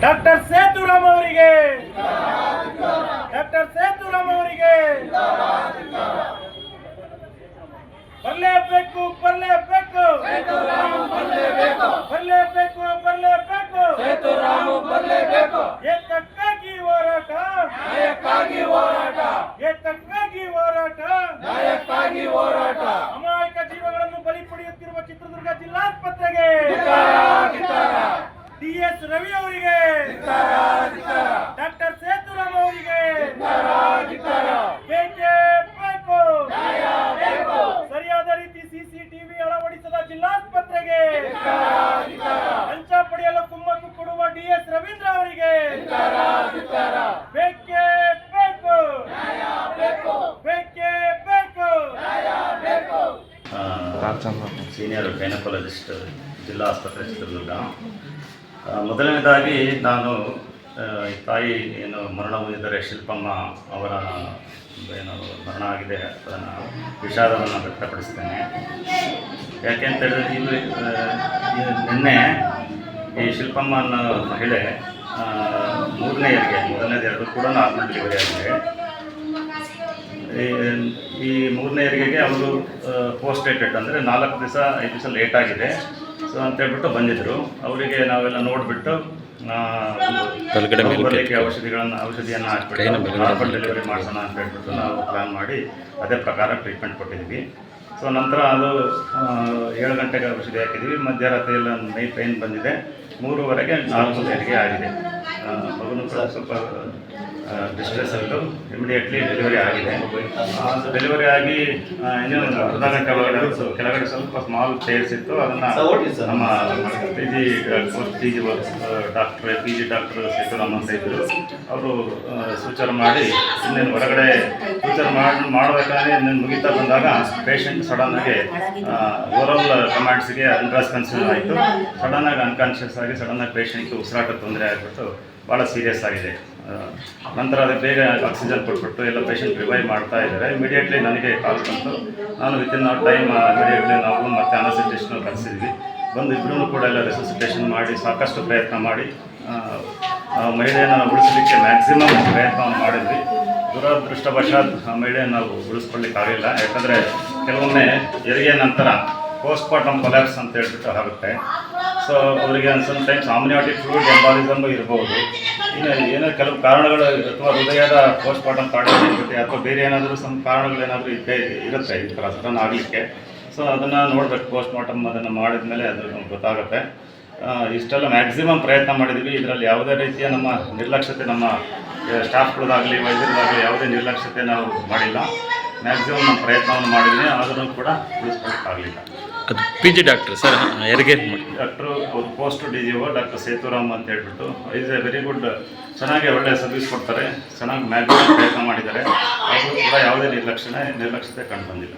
Doctor Sethuram ಅವರಿಗೆ, doctor Sethuram ಅವರಿಗೆ ಬರಲೇಬೇಕು, ಬರಲೇಬೇಕು, ಬರಲೇಬೇಕು, ಬರಲೇಬೇಕು, ಏತಕ್ಕಾಗಿ ಹೋರಾಟ, ಏತಕ್ಕಾಗಿ ಹೋರಾಟ, ಅಮಾಯಕ ಜೀವಗಳನ್ನು ಬಲಿ ಪಡೆಯುತ್ತಿರುವ ಚಿತ್ರದುರ್ಗ ಜಿಲ್ಲಾಸ್ಪತ್ರೆಗೆ ಡಿ.ಎಸ್. ರವಿ ಅವರಿಗೆ, ಡಾಕ್ಟರ್ ಸೇತುರಾಮ್ ಅವರಿಗೆ ಬೇಕೇ ಬೇಕು. ಸರಿಯಾದ ರೀತಿ ಸಿಸಿಟಿವಿ ಅಳವಡಿಸದ ಜಿಲ್ಲಾಸ್ಪತ್ರೆಗೆ ಲಂಚ ಪಡೆಯಲು ಕುಮ್ಮಕ್ಕು ಕೊಡುವ ಡಿ.ಎಸ್. ರವೀಂದ್ರ ಅವರಿಗೆ ಬೇಕೇ ಬೇಕು, ಬೇಕೇ ಬೇಕು. ಸೀನಿಯರ್ ಗೈನಕಾಲಜಿಸ್ಟ್ ಜಿಲ್ಲಾ ಆಸ್ಪತ್ರೆ ಚಿತ್ರದುರ್ಗ. ಮೊದಲನೇದಾಗಿ ನಾನು ತಾಯಿ ಏನು ಮರಣ ಹೊಂದಿದ್ದಾರೆ ಶಿಲ್ಪಮ್ಮ ಅವರ ಏನು ಮರಣ ಆಗಿದೆ ಅದನ್ನು ವಿಷಾದವನ್ನು ವ್ಯಕ್ತಪಡಿಸ್ತೇನೆ. ಯಾಕೆಂತೇಳಿದ್ರೆ ನಿನ್ನೆ ಈ ಶಿಲ್ಪಮ್ಮ ಅನ್ನೋ ಮಹಿಳೆ ಮೂರನೇ ಹೆರಿಗೆ, ಮೊದಲನೇದು ಎರಡು ಕೂಡ ನಾರ್ಮಲ್ ಡೆಲಿವರಿ ಆಗಿದೆ. ಈ ಮೂರನೇ ಹೆರಿಗೆಗೆ ಅವರು ಪೋಸ್ಟ್ ಡೇಟೆಡ್ ಅಂದರೆ 4 ದಿವಸ 5 ದಿವಸ ಲೇಟ್ ಆಗಿದೆ. ಸೊ ಅಂತೇಳ್ಬಿಟ್ಟು ಬಂದಿದ್ದರು. ಅವರಿಗೆ ನಾವೆಲ್ಲ ನೋಡಿಬಿಟ್ಟು ಬರಲಿಕ್ಕೆ ಔಷಧಿಯನ್ನು ಹಾಕ್ಬಿಟ್ಟು ನಾರ್ಮಲ್ ಡೆಲಿವರಿ ಮಾಡಿಸೋಣ ಅಂತ ಹೇಳ್ಬಿಟ್ಟು ನಾವು ಪ್ಲ್ಯಾನ್ ಮಾಡಿ ಅದೇ ಪ್ರಕಾರ ಟ್ರೀಟ್ಮೆಂಟ್ ಕೊಟ್ಟಿದ್ವಿ. ಸೊ ನಂತರ ಅದು 7 ಗಂಟೆಗೆ ಔಷಧಿ ಹಾಕಿದ್ವಿ. ಮಧ್ಯರಾತ್ರಿ ಎಲ್ಲ ಮೈ ಪೈನ್ ಬಂದಿದೆ. 3:15ಗೆ ನಾರ್ಮಲ್ ಹೆರಿಗೆ ಆಗಿದೆ. ಮಗುನು ಕೂಡ ಸ್ವಲ್ಪ ಡಿಸ್ಟ್ರೆಸ್ ಆಯಿತು. ಇಮಿಡಿಯೇಟ್ಲಿ ಡೆಲಿವರಿ ಆಗಿದೆ. ಡೆಲಿವರಿ ಆಗಿ ಇನ್ನೂ ಅರ್ಧ ಗಂಟೆ ಒಳಗಡೆ ಕೆಳಗಡೆ ಸ್ವಲ್ಪ ಸ್ಮಾಲ್ ಚೇರ್ಸ್ ಇತ್ತು. ಅದನ್ನು ನಮ್ಮ ಪಿ ಜಿ ಡಾಕ್ಟರ್ ಸೇತುರಾಮ್ ಅಂತ ಇದ್ದರು. ಅವರು ಸೂಚನೆ ಮಾಡಿ ಇನ್ನೇನು ಹೊರಗಡೆ ಸೂಚನೆ ಮಾಡಬೇಕಾದ್ರೆ ಇನ್ನೇನು ಮುಗಿತಾ ಬಂದಾಗ ಪೇಷಂಟ್ ಸಡನ್ನಾಗಿ ಓರಲ್ ಕಮಾಂಡ್ಸ್ಗೆ ಅನ್ರೆಸ್ಪಾನ್ಸಿವ್ ಆಯಿತು. ಸಡನ್ನಾಗಿ ಅನ್ಕಾನ್ಷಿಯಸ್ ಆಗಿ ಸಡನ್ನಾಗಿ ಪೇಷಂಟ್ಗೆ ಉಸಿರಾಟ ತೊಂದರೆ ಆಗಿಬಿಟ್ಟು ಭಾಳ ಸೀರಿಯಸ್ ಆಗಿದೆ. ನಂತರ ಅದಕ್ಕೆ ಬೇಗ ಆಕ್ಸಿಜನ್ ಕೊಟ್ಬಿಟ್ಟು ಎಲ್ಲ ಪೇಷಂಟ್ ರಿವೈವ್ ಮಾಡ್ತಾ ಇದ್ದಾರೆ. ಇಮಿಡಿಯೇಟ್ಲಿ ನನಗೆ ಕಾಲ್ ಬಂತು. ನಾನು ವಿತಿನ್ ಟೈಮ್ ಇಮಿಡಿಯೇಟ್ಲಿ ನಾವು ಮತ್ತೆ ಅನಸ್ತೆಟಿಷನ್ ಕರೆಸಿದ್ವಿ. ಬಂದು ಇಬ್ಬರೂ ಕೂಡ ಎಲ್ಲ ರೆಸಿಸಿಟೇಷನ್ ಮಾಡಿ ಸಾಕಷ್ಟು ಪ್ರಯತ್ನ ಮಾಡಿ ಮಹಿಳೆಯನ್ನು ಉಳಿಸಲಿಕ್ಕೆ ಮ್ಯಾಕ್ಸಿಮಮ್ ಪ್ರಯತ್ನವನ್ನು ಮಾಡಿದ್ವಿ. ದುರದೃಷ್ಟವಶಾತ್ ಆ ಮಹಿಳೆಯನ್ನು ನಾವು ಉಳಿಸ್ಕೊಳ್ಳಿಕ್ಕಾಗಲಿಲ್ಲ. ಯಾಕಂದರೆ ಕೆಲವೊಮ್ಮೆ ಹೆರಿಗೆ ನಂತರ ಪೋಸ್ಟ್ಮಾರ್ಟಮ್ ಕೊಲ್ಯಾಪ್ಸ್ ಅಂತ ಹೇಳ್ಬಿಟ್ಟು ಆಗುತ್ತೆ. ಸೊ ಅವರಿಗೆ ಸಮ್ಟೈಮ್ಸ್ ಆಮ್ನಿಯಾಟಿಕ್ ಫ್ಲೂಯಿಡ್ ಎಂಬಾಲಿಸಮ್ ಇರ್ಬೋದು. ಇನ್ನು ಏನೋ ಕೆಲವು ಕಾರಣಗಳು ಅಥವಾ ಹೃದಯದ ಪೋಸ್ಟ್ಮಾರ್ಟಮ್ ಕಾರ್ಡಿಯಾಕ್ ಅಥವಾ ಬೇರೆ ಏನಾದರೂ ಕಾರಣಗಳೇನಾದರೂ ಇರುತ್ತೆ ಈ ಥರ ಸಡನ್ ಆಗಲಿಕ್ಕೆ. ಸೊ ಅದನ್ನು ನೋಡಬೇಕು. ಪೋಸ್ಟ್ಮಾರ್ಟಮ್ ಅದನ್ನು ಮಾಡಿದ ಮೇಲೆ ಅದು ಗೊತ್ತಾಗುತ್ತೆ. ಇಷ್ಟೆಲ್ಲ ಮ್ಯಾಕ್ಸಿಮಮ್ ಪ್ರಯತ್ನ ಮಾಡಿದ್ವಿ. ಇದರಲ್ಲಿ ಯಾವುದೇ ರೀತಿಯ ನಮ್ಮ ನಿರ್ಲಕ್ಷ್ಯತೆ, ನಮ್ಮ ಸ್ಟಾಫ್ಗಳದಾಗಲಿ ವೈದ್ಯರದಾಗಲಿ ಯಾವುದೇ ನಿರ್ಲಕ್ಷ್ಯತೆ ನಾವು ಮಾಡಿಲ್ಲ. ಮ್ಯಾಕ್ಸಿಮಮ್ ನಮ್ಮ ಪ್ರಯತ್ನವನ್ನು ಮಾಡಿದ್ದೀನಿ. ಆದರೂ ಕೂಡ ಉಳಿಸ್ಕೊಳ್ಳೋಕ್ಕಾಗಲಿಲ್ಲ. ಅದು ಪಿ ಜಿ ಡಾಕ್ಟರ್ ಸರ್ ಹೆರಿಗೆ ಡಾಕ್ಟ್ರು ಅವ್ರು ಪೋಸ್ಟ್ DGO ಡಾಕ್ಟರ್ ಸೇತುರಾಮ್ ಅಂತ ಹೇಳ್ಬಿಟ್ಟು ಈಸ್ ಎ ವೆರಿ ಗುಡ್. ಚೆನ್ನಾಗಿ ಒಳ್ಳೆಯ ಸರ್ವಿಸ್ ಕೊಡ್ತಾರೆ. ಚೆನ್ನಾಗಿ ಮ್ಯಾಕ್ಸಿಮಮ್ ಪ್ರಯತ್ನ ಮಾಡಿದ್ದಾರೆ. ಅವರು ಕೂಡ ಯಾವುದೇ ನಿರ್ಲಕ್ಷ್ಯತೆ ಕಂಡು ಬಂದಿಲ್ಲ.